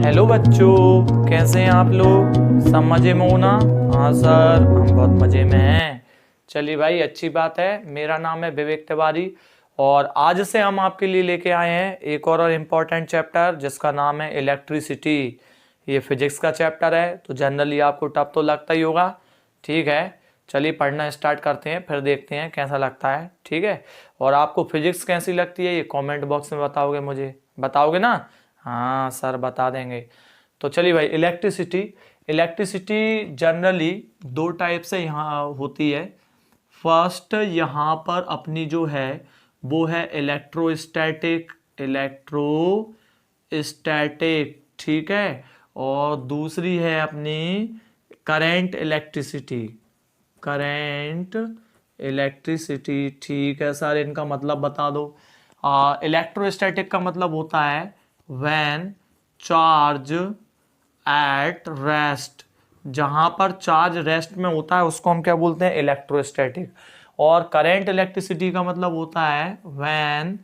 Hello बच्चों, कैसे हैं आप लोग? सब मजे में हो ना? हाँ सर, हम बहुत मजे में हैं। चलिए भाई, अच्छी बात है। मेरा नाम है विवेक तिवारी और आज से हम आपके लिए लेके आए हैं एक और इम्पोर्टेंट चैप्टर जिसका नाम है इलेक्ट्रिसिटी। ये फिजिक्स का चैप्टर है तो जनरली आपको टफ तो लगता ही होगा। ठीक है, चलिए पढ़ना स्टार्ट करते हैं, फिर देखते हैं कैसा लगता है। ठीक है, और आपको फिजिक्स कैसी लगती है ये कमेंट बॉक्स में बताओगे, मुझे बताओगे ना? हाँ सर, बता देंगे। तो चलिए भाई, इलेक्ट्रिसिटी इलेक्ट्रिसिटी जनरली दो टाइप से यहाँ होती है। फर्स्ट यहाँ पर अपनी जो है वो है इलेक्ट्रोस्टैटिक। ठीक है, और दूसरी है अपनी करंट इलेक्ट्रिसिटी। ठीक है सर, इनका मतलब बता दो। इलेक्ट्रोस्टैटिक का मतलब होता है व्हेन चार्ज एट रेस्ट। जहां पर चार्ज रेस्ट में होता है उसको हम क्या बोलते हैं? इलेक्ट्रोस्टैटिक। और करंट इलेक्ट्रिसिटी का मतलब होता है व्हेन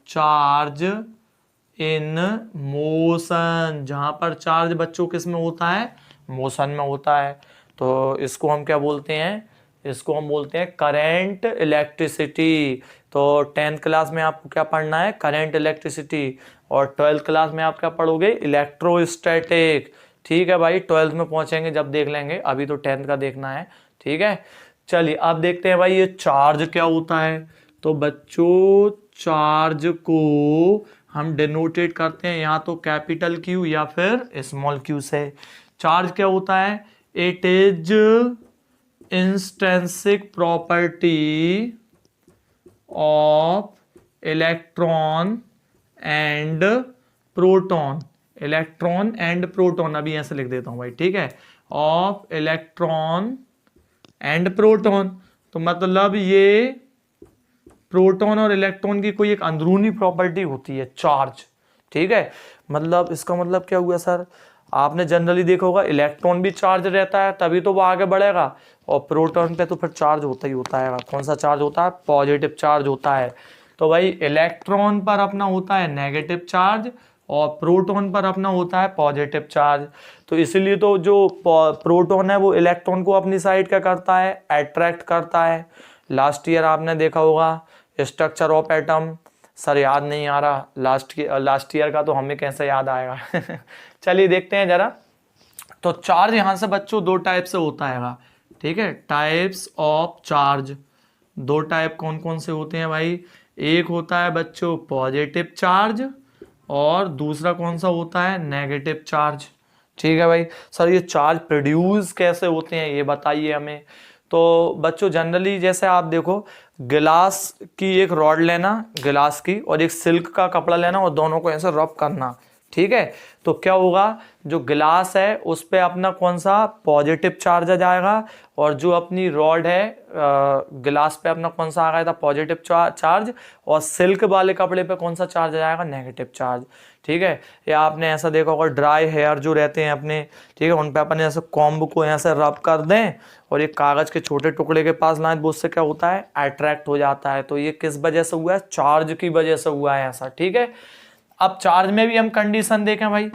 चार्ज इन मोशन। जहां पर चार्ज बच्चों किस में होता है? मोशन में होता है। तो इसको हम क्या बोलते हैं? इसको हम बोलते हैं करंट इलेक्ट्रिसिटी। तो 10th क्लास में आपको क्या पढ़ना है? Current electricity. और 12th क्लास में आप क्या पढ़ोगे? इलेक्ट्रोस्टैटिक। ठीक है भाई, 12th में पहुंचेंगे जब देख लेंगे, अभी तो 10th का देखना है। ठीक है, चलिए अब देखते हैं भाई ये चार्ज क्या होता है। तो बच्चों, चार्ज को हम डिनोटेट करते हैं या तो कैपिटल क्यू या फिर स्मॉल क्यू से। चार्ज क्या होता है? It is intrinsic property of electron and proton. Electron and proton, अभी ऐसे लिख देता हूं भाई। ठीक है, ऑफ इलेक्ट्रॉन एंड प्रोटॉन। तो मतलब ये प्रोटॉन और इलेक्ट्रॉन की कोई एक अंदरूनी प्रॉपर्टी होती है चार्ज। ठीक है, मतलब इसका मतलब क्या हुआ सर? आपने जनरली देखा होगा इलेक्ट्रॉन भी चार्ज रहता है तभी तो वो आगे बढ़ेगा, और प्रोटॉन पे तो फिर चार्ज होता ही होता है। कौन सा चार्ज होता है? पॉजिटिव चार्ज होता है। तो भाई इलेक्ट्रॉन पर अपना होता है नेगेटिव चार्ज और प्रोटॉन पर अपना होता है पॉजिटिव चार्ज। तो इसीलिए तो जो प्रोटॉन है वो इलेक्ट्रॉन को अपनी साइड क्या करता है? अट्रैक्ट करता है। लास्ट ईयर आपने देखा होगा स्ट्रक्चर ऑफ एटम। सर याद नहीं आ रहा, लास्ट ईयर का तो हमें कैसे याद आएगा? चलिए देखते हैं जरा। तो चार्ज यहां से बच्चों दो टाइप से होता है। ठीक है, टाइप्स ऑफ चार्ज। दो टाइप कौन कौन से होते हैं भाई? एक होता है बच्चों पॉजिटिव चार्ज और दूसरा कौन सा होता है? Negative charge. ठीक है भाई, सर ये चार्ज प्रोड्यूस कैसे होते हैं ये बताइए हमें। तो बच्चों जनरली जैसे आप देखो, गिलास की एक रॉड लेना, गिलास की, और एक सिल्क का कपड़ा लेना और दोनों को ऐसे रब करना। ठीक है, तो क्या होगा? जो गिलास है उस पे अपना कौन सा पॉजिटिव चार्ज आ जाएगा, और जो अपनी रॉड है गिलास पे अपना कौन सा आ गया था? Positive charge. और सिल्क वाले कपड़े पे कौन सा चार्ज आ जाएगा? Negative charge. ठीक है, या आपने ऐसा देखा होगा ड्राई हेयर जो रहते हैं अपने, ठीक है, उन पे अपन ऐसे कॉम्ब को ऐसे रब कर दें और एक कागज के छोटे टुकड़े के पास लाएं, वो उससे क्या होता है? अट्रैक्ट हो जाता है। तो ये किस वजह से हुआ है? चार्ज की वजह से हुआ है ऐसा। ठीक है, अब चार्ज में भी हम कंडीशन देखें भाई,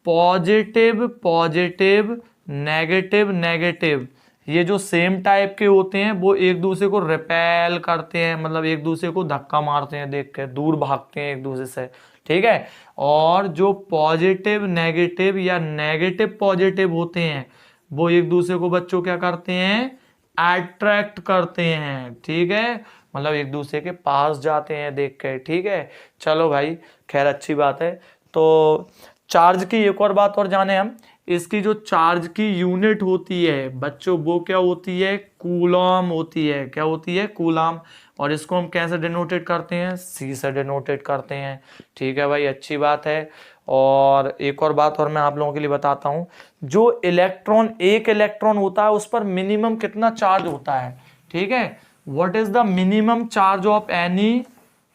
पॉजिटिव पॉजिटिव, नेगेटिव नेगेटिव, ये जो सेम टाइप के होते हैं वो एक दूसरे को रिपेल करते हैं, मतलब एक दूसरे को धक्का मारते हैं, देख के दूर भागते हैं एक दूसरे से। ठीक है, और जो पॉजिटिव नेगेटिव या नेगेटिव पॉजिटिव होते हैं वो एक दूसरे को बच्चों क्या करते हैं? अट्रैक्ट करते हैं। ठीक है, मतलब एक दूसरे के पास जाते हैं देख के। ठीक है, चलो भाई, खैर अच्छी बात है। तो चार्ज की एक और बात और जाने हम। इसकी जो चार्ज की यूनिट होती है बच्चों वो क्या होती है? कूलम होती है। क्या होती है? कूलम। और इसको हम कैसे डिनोटेट करते हैं? सी से डिनोटेट करते हैं। ठीक है भाई, अच्छी बात है। और एक और बात और मैं आप लोगों के लिए बताता हूं, जो एक इलेक्ट्रॉन होता है उस पर मिनिमम कितना चार्ज होता है? ठीक है, what is the minimum charge of any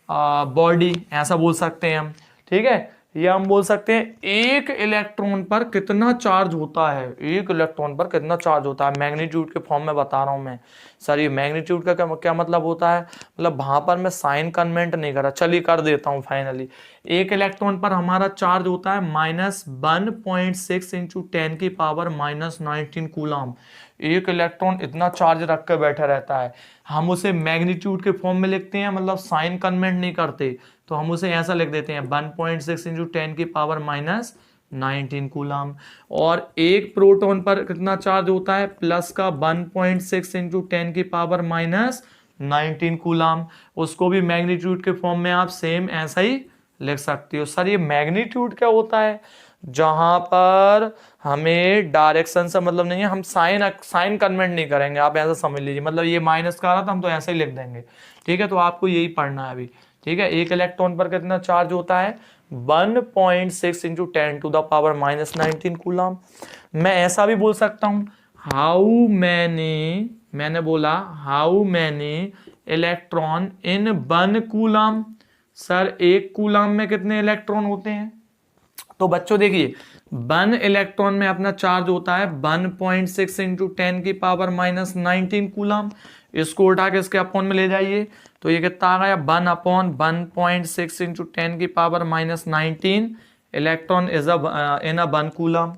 body, ऐसा बोल सकते हैं हम। ठीक है, या हम बोल सकते हैं एक इलेक्ट्रॉन पर कितना चार्ज होता है, एक इलेक्ट्रॉन पर कितना चार्ज होता है, मैग्नीट्यूड के फॉर्म में बता रहा हूं मैं। सर ये मैग्नीट्यूड का क्या मतलब होता है, मतलब वहां पर मैं साइन कन्वेंट नहीं करा, चलिए कर देता हूं फाइनली। एक इलेक्ट्रॉन पर हमारा चार्ज होता है -1.6 इंटू 10⁻⁻19 कूलम। एक इलेक्ट्रॉन इतना चार्ज रख के बैठा रहता है, हम उसे मैग्नीट्यूड के फॉर्म में लिखते हैं, मतलब साइन कन्वेंट नहीं करते, तो हम उसे ऐसा लिख देते हैं 1.6 इंटू 10⁻⁻19 कूलम। और एक प्रोटॉन पर कितना चार्ज होता है, प्लस का 1.6 इंटू 10⁻⁻19 कूलम। उसको भी मैग्नीट्यूड के फॉर्म में आप सेम ऐसा ही लिख सकते हो। सर ये मैग्नीट्यूड क्या होता है, जहां पर हमें डायरेक्शन से मतलब नहीं है, हम साइन कन्वेंट नहीं करेंगे, आप ऐसा समझ लीजिए, मतलब ये माइनस का आ रहा था हम तो ऐसे ही लिख देंगे, ठीक है। तो आपको यही पढ़ना है अभी, ठीक है। एक इलेक्ट्रॉन पर कितना चार्ज होता है, 1.6 इंटू 10⁻⁻19 कूलम। मैं ऐसा भी बोल सकता हूं, हाउ मैनी, मैंने बोला how many electron in 1 coulomb. Sir एक कूलम में कितने इलेक्ट्रॉन होते हैं, तो बच्चों देखिए 1 इलेक्ट्रॉन में अपना चार्ज होता है 1.6 इंटू 10⁻⁻19 कूलम। इसको उठा के इसके अपॉन में ले जाइए, तो ये कितना आ गया, 1/1.6 into 10⁻⁻19 electron is in a 1 coulomb.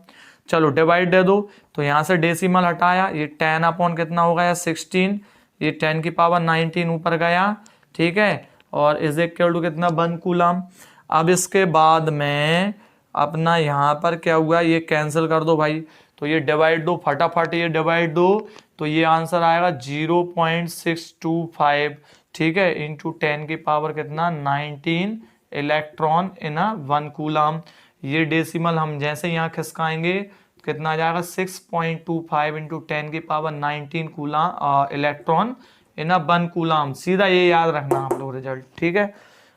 चलो डिवाइड दे दो, तो यहाँ से डेसिमल हटाया, ये 10 अपॉन कितना हो गया 16, ये 10⁻19 ऊपर गया, ठीक है, और इज इक्वल टू कितना 1 कूलम। अब इसके बाद में अपना यहाँ पर क्या हुआ, ये कैंसिल कर दो भाई, तो ये डिवाइड दो फटाफट, ये डिवाइड दो, तो ये आंसर आएगा 0.625, ठीक है, इंटू 10 की पावर कितना 19 इलेक्ट्रॉन इन अ 1 कूलम। ये डेसिमल हम जैसे यहाँ खिसकाएंगे कितना आ जाएगा 6.25 इंटू 10 की power 19 coulomb electron in a 1 coulomb. सीधा ये याद रखना आप लोग रिजल्ट, ठीक है।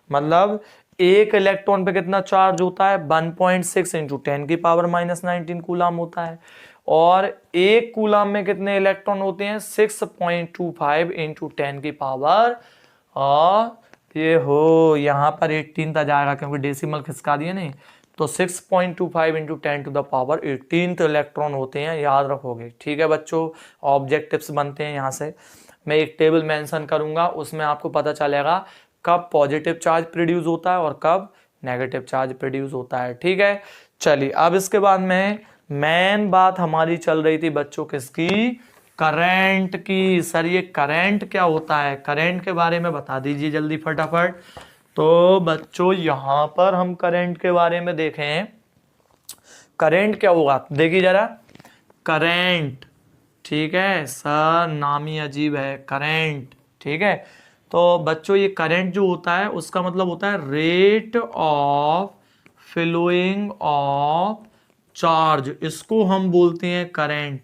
मतलब एक इलेक्ट्रॉन पे कितना चार्ज होता है, 1.6 इंटू 10⁻⁻19 कूलम होता है, और एक कूलम में कितने इलेक्ट्रॉन होते हैं 6.25 इंटू 10 की पावर, और ये हो यहाँ पर 18 तक जाएगा क्योंकि डेसिमल खिसका दिए नहीं, तो 6.25 into 10 to the power 18 electron होते हैं, याद रखोगे, ठीक है बच्चों। ऑब्जेक्टिव्स बनते हैं यहाँ से, मैं एक टेबल मेंशन करूंगा, उसमें आपको पता चलेगा कब पॉजिटिव चार्ज प्रोड्यूस होता है और कब नेगेटिव चार्ज प्रोड्यूस होता है, ठीक है। चलिए अब इसके बाद में मेन बात हमारी चल रही थी बच्चों किसकी, करंट की। सर ये करंट क्या होता है, करंट के बारे में बता दीजिए जल्दी फटाफट। तो बच्चों यहां पर हम करंट के बारे में देखें, करंट क्या होगा देखिए जरा, करंट, ठीक है सर नाम ही अजीब है, करंट, ठीक है। तो बच्चों ये करंट जो होता है उसका मतलब होता है rate of flowing of charge, इसको हम बोलते हैं करंट।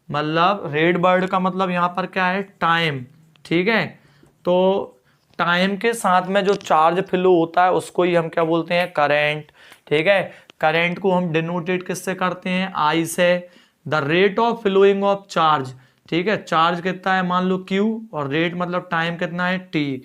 मतलब रेड वर्ड का मतलब यहाँ पर क्या है, टाइम, ठीक है। तो टाइम के साथ में जो चार्ज फ्लो होता है उसको ही हम क्या बोलते हैं, करंट, ठीक है। करंट को हम डिनोटेट किससे करते हैं, आई से। The rate of flowing of charge, ठीक है, चार्ज कितना है मान लो Q, और रेट मतलब टाइम कितना है T,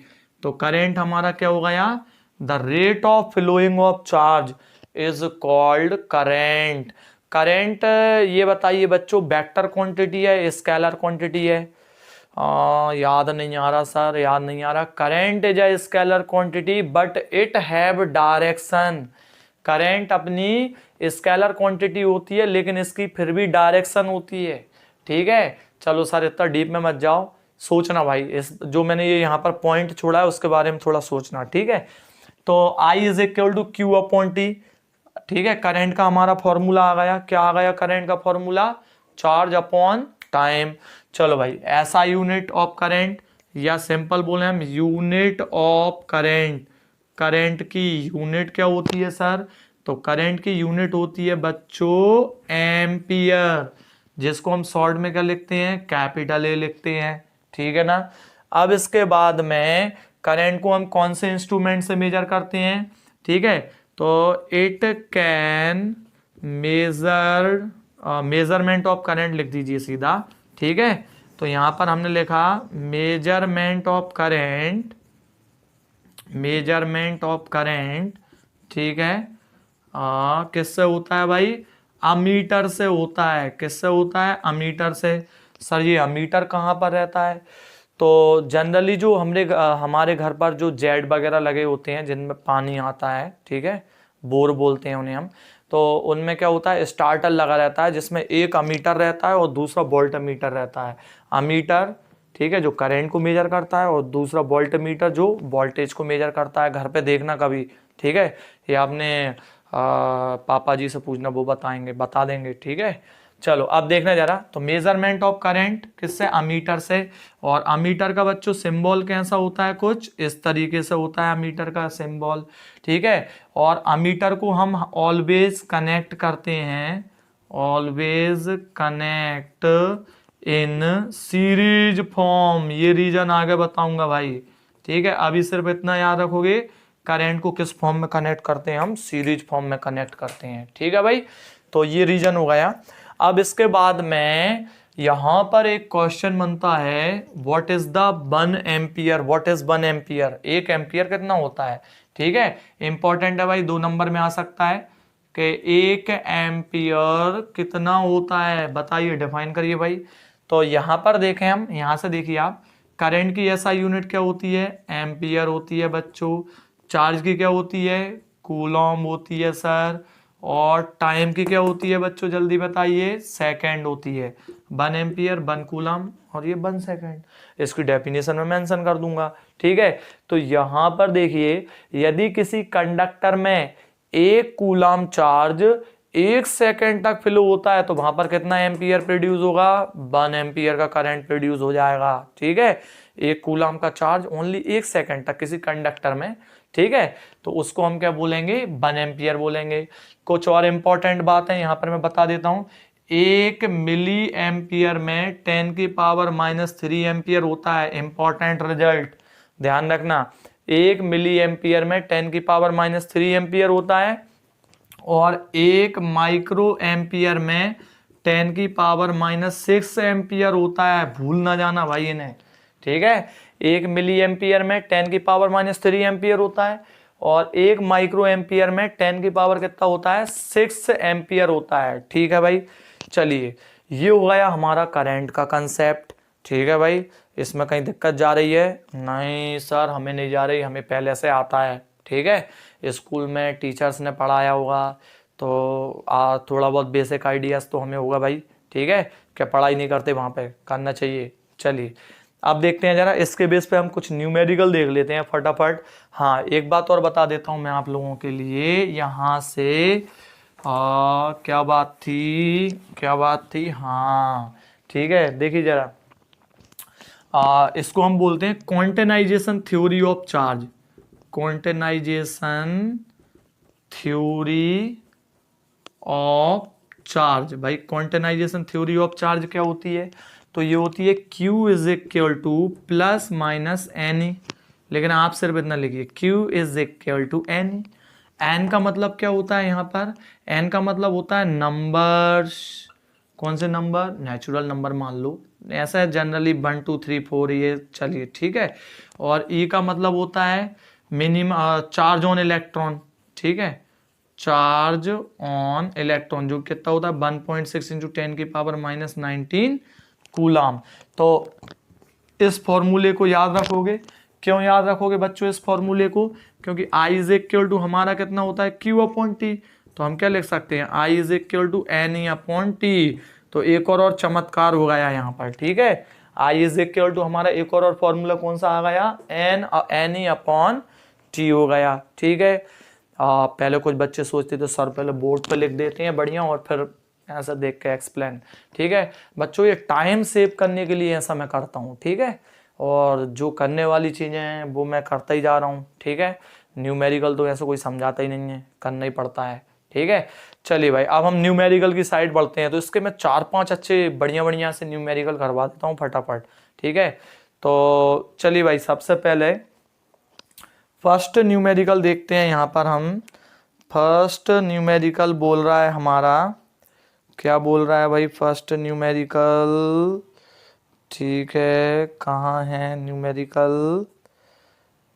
तो करंट हमारा क्या हो गया, the rate of flowing of charge is called current. Current ये बताइए बच्चों वेक्टर क्वांटिटी है स्केलर क्वांटिटी है, याद नहीं आ रहा सर, याद नहीं आ रहा। Current is a scalar quantity but it have direction. Current अपनी स्केलर क्वांटिटी होती है लेकिन इसकी फिर भी डायरेक्शन होती है, ठीक है। चलो सर इतना डीप में मत जाओ, सोचना भाई, इस जो मैंने ये यहाँ पर पॉइंट छोड़ा है उसके बारे में थोड़ा सोचना, ठीक है। तो I is equal to Q upon T, ठीक है। करंट का हमारा फॉर्मूला आ गया, क्या आ गया करंट का फॉर्मूला, चार्ज अपॉन टाइम। चलो भाई ऐसा यूनिट ऑफ करंट, या सिंपल बोले हम यूनिट ऑफ करंट, करंट की यूनिट क्या होती है सर, तो करंट की यूनिट होती है बच्चों एम्पियर, जिसको हम शॉर्ट में क्या लिखते हैं, कैपिटल ए लिखते हैं, ठीक है ना। अब इसके बाद में करंट को हम कौन से इंस्ट्रूमेंट से मेजर करते हैं, ठीक है, तो it can measure, measurement of current लिख दीजिए सीधा, ठीक है। तो यहां पर हमने लिखा measurement of current, measurement of current, ठीक है, किससे होता है भाई? अमीटर से होता है। किससे होता है? अमीटर से। सर ये अमीटर कहाँ पर रहता है? तो जनरली जो हमारे घर पर जो जेट वगैरह लगे होते हैं जिनमें पानी आता है, ठीक है, बोर बोलते हैं उन्हें हम, तो उनमें क्या होता है, स्टार्टर लगा रहता है जिसमें एक अमीटर रहता है और दूसरा वोल्ट मीटर रहता है। अमीटर, ठीक है, जो करंट को मेजर करता है, और दूसरा वोल्ट मीटर जो वोल्टेज को मेजर करता है। घर पे देखना कभी, ठीक है, ये आपने पापा जी से पूछना, वो बताएंगे, बता देंगे, ठीक है। चलो अब देखना जरा, तो मेजरमेंट ऑफ करंट किससे? अमीटर से। और अमीटर का बच्चों सिंबल कैसा होता है? कुछ इस तरीके से होता है अमीटर का सिंबल, ठीक है। और अमीटर को हम ऑलवेज कनेक्ट करते हैं, always connect in series form. ये रीजन आगे बताऊंगा भाई, ठीक है। अभी सिर्फ इतना याद रखोगे, करंट को किस फॉर्म में कनेक्ट करते हैं? हम सीरीज फॉर्म में कनेक्ट करते हैं, ठीक है भाई। तो ये रीजन हो गया। अब इसके बाद में यहां पर एक क्वेश्चन बनता है, what is the 1 ampere? What is 1 ampere? 1 ampere कितना होता है? ठीक है, इंपॉर्टेंट है भाई, 2 नंबर में आ सकता है कि 1 एम्पियर कितना होता है, बताइए, डिफाइन करिए भाई। तो यहां पर देखें हम, यहां से देखिए आप, करंट की ऐसा यूनिट क्या होती है? एम्पियर होती है बच्चों। चार्ज की क्या होती है? कूलॉम होती है सर। और टाइम की क्या होती है बच्चों, जल्दी बताइए? सेकंड होती है। 1 एम्पियर 1 कूलम और ये 1 सेकंड, इसकी डेफिनेशन में मेंशन कर दूंगा, ठीक है। तो यहां पर देखिए, यदि किसी कंडक्टर में 1 कूलम चार्ज 1 सेकंड तक फ्लो होता है तो वहां पर कितना एम्पियर प्रोड्यूस होगा? 1 एम्पियर का करंट प्रोड्यूस हो जाएगा, ठीक है। 1 कूलम का चार्ज ओनली 1 सेकंड तक किसी कंडक्टर में, ठीक है, तो उसको हम क्या बोलेंगे? 1 एम्पियर बोलेंगे। कुछ और इंपॉर्टेंट बात है यहां पर मैं बता देता हूं। 1 मिली एम्पियर में 10 की पावर -3 एम्पियर होता है। इंपॉर्टेंट रिजल्ट ध्यान रखना, 1 मिली एम्पियर में 10 की पावर -3 एम्पियर होता है, और 1 माइक्रो एम्पियर में 10 की पावर -6 एम्पियर होता है। भूल ना जाना भाई इन्हें, ठीक है। 1 मिली एम्पियर में 10 की पावर -3 एम्पियर होता है, और 1 माइक्रो एम्पियर में 10 की पावर कितना होता है? 6 एम्पियर होता है, ठीक है भाई। चलिए, ये हो गया हमारा करंट का कंसेप्ट, ठीक है भाई। इसमें कहीं दिक्कत जा रही है? नहीं सर, हमें नहीं जा रही, हमें पहले से आता है, ठीक है। स्कूल में टीचर्स ने पढ़ाया होगा, तो थोड़ा बहुत बेसिक आइडियाज तो हमें होगा भाई, ठीक है। क्या पढ़ाई नहीं करते वहाँ पे? करना चाहिए। चलिए अब देखते हैं जरा, इसके बेस पे हम कुछ न्यूमेरिकल देख लेते हैं फटाफट। हाँ, एक बात और बता देता हूँ मैं आप लोगों के लिए, यहाँ से क्या बात थी, क्या बात थी, हाँ ठीक है, देखिए जरा, इसको हम बोलते हैं quantization theory of charge. Quantization theory of charge. भाई क्वांटाइजेशन थ्योरी ऑफ चार्ज क्या होती है? तो ये होती है Q is equal to plus minus n. लेकिन आप सिर्फ इतना लिखिए, Q is equal to n. N का मतलब क्या होता है यहाँ पर? एन का मतलब होता है नंबर्स। कौन से नंबर? नेचुरल नंबर मान लो, ऐसा है जनरली 1 2 3 4 ये, चलिए ठीक है। और ई का मतलब होता है मिनिमम चार्ज ऑन इलेक्ट्रॉन, ठीक है, चार्ज ऑन इलेक्ट्रॉन, जो कितना होता है 1.6 इंटू 10 की पावर -19 कूलाम। तो इस फॉर्मूले को याद रखोगे। क्यों याद रखोगे बच्चों इस फॉर्मूले को? क्योंकि I इज इक्वल टू हमारा कितना होता है? Q upon T. तो हम क्या लिख सकते हैं? I is equal to NE upon T. तो एक और चमत्कार हो गया यहाँ पर, ठीक है। I इज इक्वल टू हमारा एक और फॉर्मूला कौन सा आ गया? NE अपॉन टी हो गया, ठीक है। पहले कुछ बच्चे सोचते थे सर पहले बोर्ड पे लिख देते हैं बढ़िया और फिर ऐसा देख के एक्सप्लेन, ठीक है बच्चों, ये टाइम सेव करने के लिए ऐसा मैं करता हूँ, ठीक है। और जो करने वाली चीज़ें हैं वो मैं करता ही जा रहा हूँ, ठीक है। न्यूमेरिकल तो ऐसा कोई समझाता ही नहीं है, करना ही पड़ता है, ठीक है। चलिए भाई, अब हम न्यूमेरिकल की साइड बढ़ते हैं, तो इसके मैं 4-5 अच्छे बढ़िया से न्यूमेरिकल करवा देता हूँ फटाफट, ठीक है। तो चलिए भाई, सबसे पहले फर्स्ट न्यूमेरिकल देखते हैं। यहाँ पर हम फर्स्ट न्यूमेरिकल बोल रहा है हमारा, क्या बोल रहा है भाई फर्स्ट न्यूमेरिकल? ठीक है, कहाँ है न्यूमेरिकल?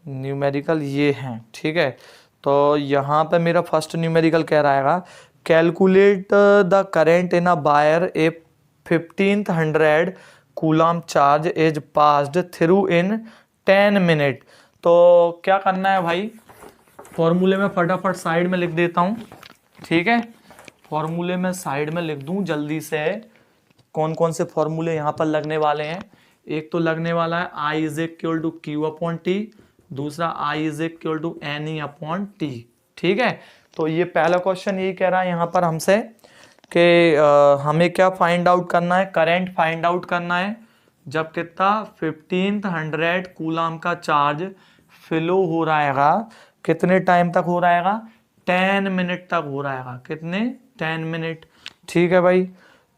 न्यूमेरिकल ये है, ठीक है। तो यहाँ पे मेरा फर्स्ट न्यूमेरिकल कह रहा है calculate the current in a wire A 1500 coulomb charge is passed through in 10 minute. तो क्या करना है भाई, फॉर्मूले में फटाफट साइड में लिख देता हूँ, ठीक है। फॉर्मूले में साइड में लिख दूँ जल्दी से, कौन कौन से फॉर्मूले यहाँ पर लगने वाले हैं। एक तो लगने वाला है I is equal to Q upon T, दूसरा I is equal to n e upon T, ठीक है। तो ये पहला क्वेश्चन यही कह रहा है यहाँ पर हमसे कि हमें क्या फाइंड आउट करना है, करंट फाइंड आउट करना है जब कितना 1500 कूलम का चार्ज फ्लो हो रहेगा, कितने टाइम तक हो रहेगा, 10 मिनट तक हो रहेगा, कितने 10 मिनट, ठीक है भाई।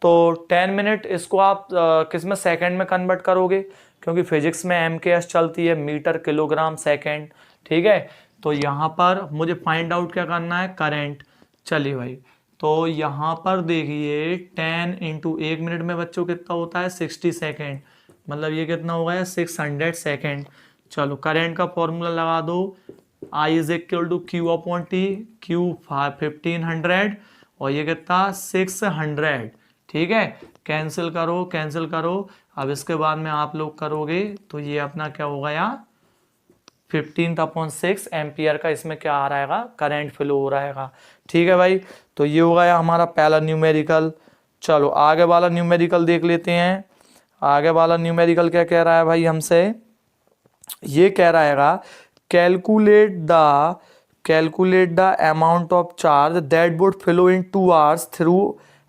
तो 10 मिनट इसको आप किस में, सेकंड में कन्वर्ट करोगे, क्योंकि फिजिक्स में MKS चलती है, मीटर किलोग्राम सेकंड, ठीक है। तो यहाँ पर मुझे फाइंड आउट क्या करना है, करंट। चलिए भाई, तो यहाँ पर देखिए 10 इंटू 1 मिनट में बच्चों कितना होता है 60 सेकेंड, मतलब ये कितना हो गया 600 सेकेंड। चलो करंट का फॉर्मूला लगा दो, I is equal to Q upon T, Q 1500 और ये कितना 600, ठीक है। कैंसिल करो कैंसिल करो, अब इसके बाद में आप लोग करोगे तो ये अपना क्या हो गया 15/6 एम्पियर का इसमें क्या आ रहेगा, करंट फ्लो हो रहेगा, ठीक है भाई। तो ये हो गया हमारा पहला न्यूमेरिकल। चलो आगे वाला न्यूमेरिकल देख लेते हैं। आगे वाला न्यूमेरिकल क्या कह रहा है भाई हमसे, ये कह रहा है calculate the amount of charge that would flow in 2 hours through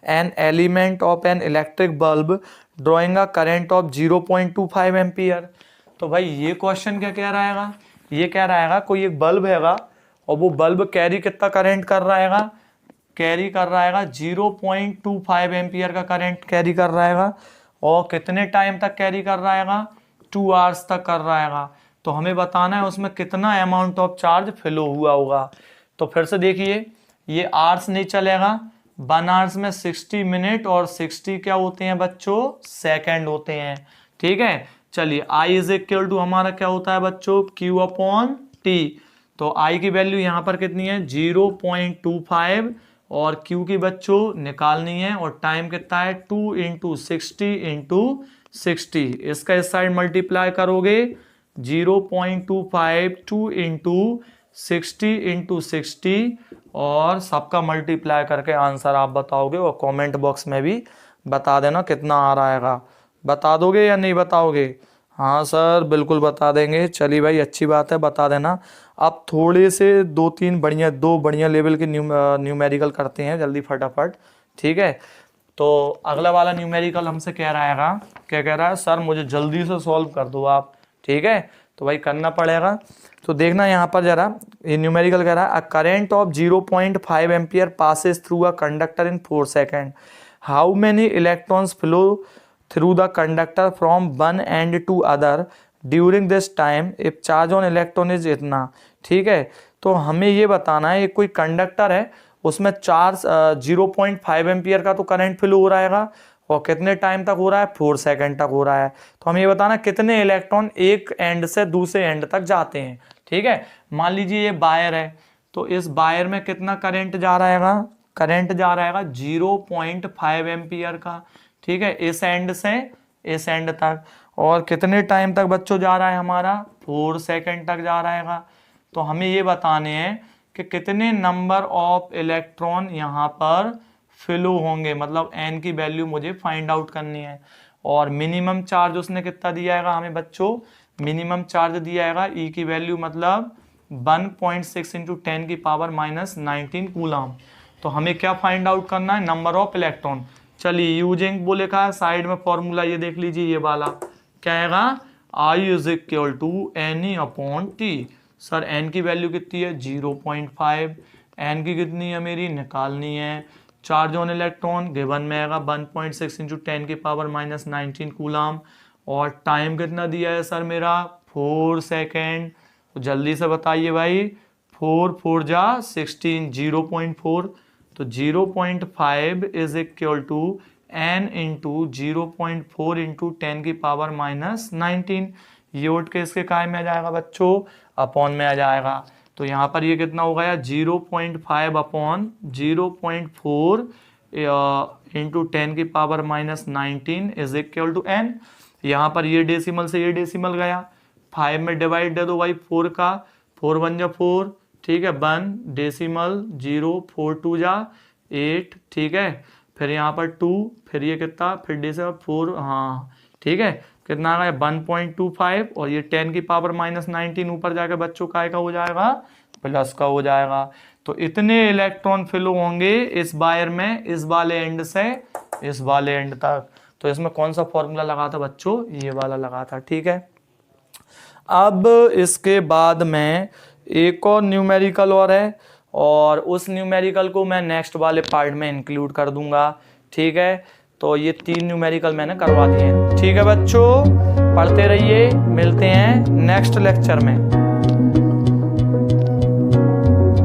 an element of an electric bulb drawing a current of 0.25 ampere. तो भाई ये क्वेश्चन क्या कह रहा है, ये कह रहा है कोई एक बल्ब हैगा और वो बल्ब कैरी कितना करंट कर रहा है, कैरी कर रहा है 0.25 एम्पियर का करंट कैरी कर रहा है, और कितने टाइम तक कैरी कर रहा है, 2 आवर्स तक कर रहा है। तो हमें बताना है उसमें कितना अमाउंट ऑफ चार्ज फ्लो हुआ होगा। तो फिर से देखिए, ये आवर्स नहीं चलेगा, 1 आवर्स में 60 मिनट और 60 क्या होते हैं बच्चों, सेकेंड होते हैं, ठीक है। चलिए I इज इक्वल टू हमारा क्या होता है बच्चों, Q अपॉन टी। तो I की वैल्यू यहाँ पर कितनी है 0.25 और Q की बच्चों निकालनी है, और टाइम कितना है 2 इंटू 60, इसका इस साइड मल्टीप्लाई करोगे 0.25 2 इंटू 60 और सबका मल्टीप्लाई करके आंसर आप बताओगे, और कमेंट बॉक्स में भी बता देना कितना आ रहा है। बता दोगे या नहीं बताओगे? हाँ सर बिल्कुल बता देंगे। चलिए भाई अच्छी बात है, बता देना। अब थोड़े से दो बढ़िया लेवल के न्यूमेरिकल करते हैं जल्दी फटाफट, ठीक है। तो अगला वाला न्यूमेरिकल हमसे कह रहा है, क्या कह रहा है, सर मुझे जल्दी से सॉल्व कर दो आप, ठीक है। तो भाई करना पड़ेगा। तो देखना यहाँ पर जरा, ये न्यूमेरिकल कह रहा है a current of 0.5 ampere passes through a conductor in 4 second, how many electrons flow through the conductor from one end to other during this time if charge on electron is इतना, ठीक है। तो हमें ये बताना है, कोई कंडक्टर है उसमें चार्ज 0.5 एम्पियर का तो करंट फ्लो हो रहा है, और कितने टाइम तक हो रहा है, 4 सेकेंड तक हो रहा है। तो हमें ये बताना कितने इलेक्ट्रॉन एक एंड से दूसरे एंड तक जाते हैं, ठीक है। मान लीजिए ये वायर है, तो इस वायर में कितना करंट जा रहा है, करंट जा रहा है 0.5 एम्पियर का, ठीक है, इस एंड से इस एंड तक। और कितने टाइम तक बच्चों जा रहा है हमारा, 4 सेकेंड तक जा रहा है। तो हमें ये बताने हैं कि कितने नंबर ऑफ इलेक्ट्रॉन यहाँ पर फ्लो होंगे, मतलब n की वैल्यू मुझे फाइंड आउट करनी है। और मिनिमम चार्ज उसने कितना दिया है हमें बच्चों, मिनिमम चार्ज दिया है E की वैल्यू मतलब 1.6 इंटू 10 की पावर -19 कूलम। तो हमें क्या फाइंड आउट करना है, नंबर ऑफ इलेक्ट्रॉन। चलिए यूजिंग वो लिखा है साइड में फॉर्मूला, ये देख लीजिए, ये वाला क्या है, I is equal to NE upon T. Sir n की वैल्यू कितनी है 0.5, n की कितनी है मेरी निकालनी है। चार्ज ऑन इलेक्ट्रॉन गिवन में आएगा 1.6 इंटू 10 की पावर -19 कूलम, और टाइम कितना दिया है सर मेरा 4 सेकेंड। तो जल्दी से बताइए भाई, 4 4 जा 16, 0.4, तो 0.5 is equal to n into 0.4 into 10 की पावर -19। ये उठ के इसके काय में आ जाएगा बच्चों, अपॉन में आ जाएगा। तो यहाँ पर ये कितना हो गया 0.5 अपॉन 0.4 इंटू 10 की power -19 is equal to n। यहाँ पर ये डेसिमल से ये डेसिमल गया, 5 में डिवाइड दे दो भाई 4 का, 4 1 जा 4, ठीक है, 1 डेसिमल 0 4 2 जा 8, ठीक है, फिर यहाँ पर 2, फिर ये कितना, फिर डेसिमल 4, हाँ ठीक है, कितना आ गया 1.25 और ये 10 की पावर -19 ऊपर जाके बच्चों का हो जाएगा प्लस का हो जाएगा। तो इतने इलेक्ट्रॉन फ्लो होंगे इस वायर में, इस वाले एंड से इस वाले एंड तक। तो इसमें कौन सा फॉर्मूला लगा था बच्चों, ये वाला लगा था, ठीक है। अब इसके बाद में एक और न्यूमेरिकल और है, और उस न्यूमेरिकल को मैं नेक्स्ट वाले पार्ट में इंक्लूड कर दूंगा, ठीक है। तो ये 3 न्यूमेरिकल मैंने करवा दिए हैं, ठीक है बच्चों, पढ़ते रहिए, मिलते हैं नेक्स्ट लेक्चर में।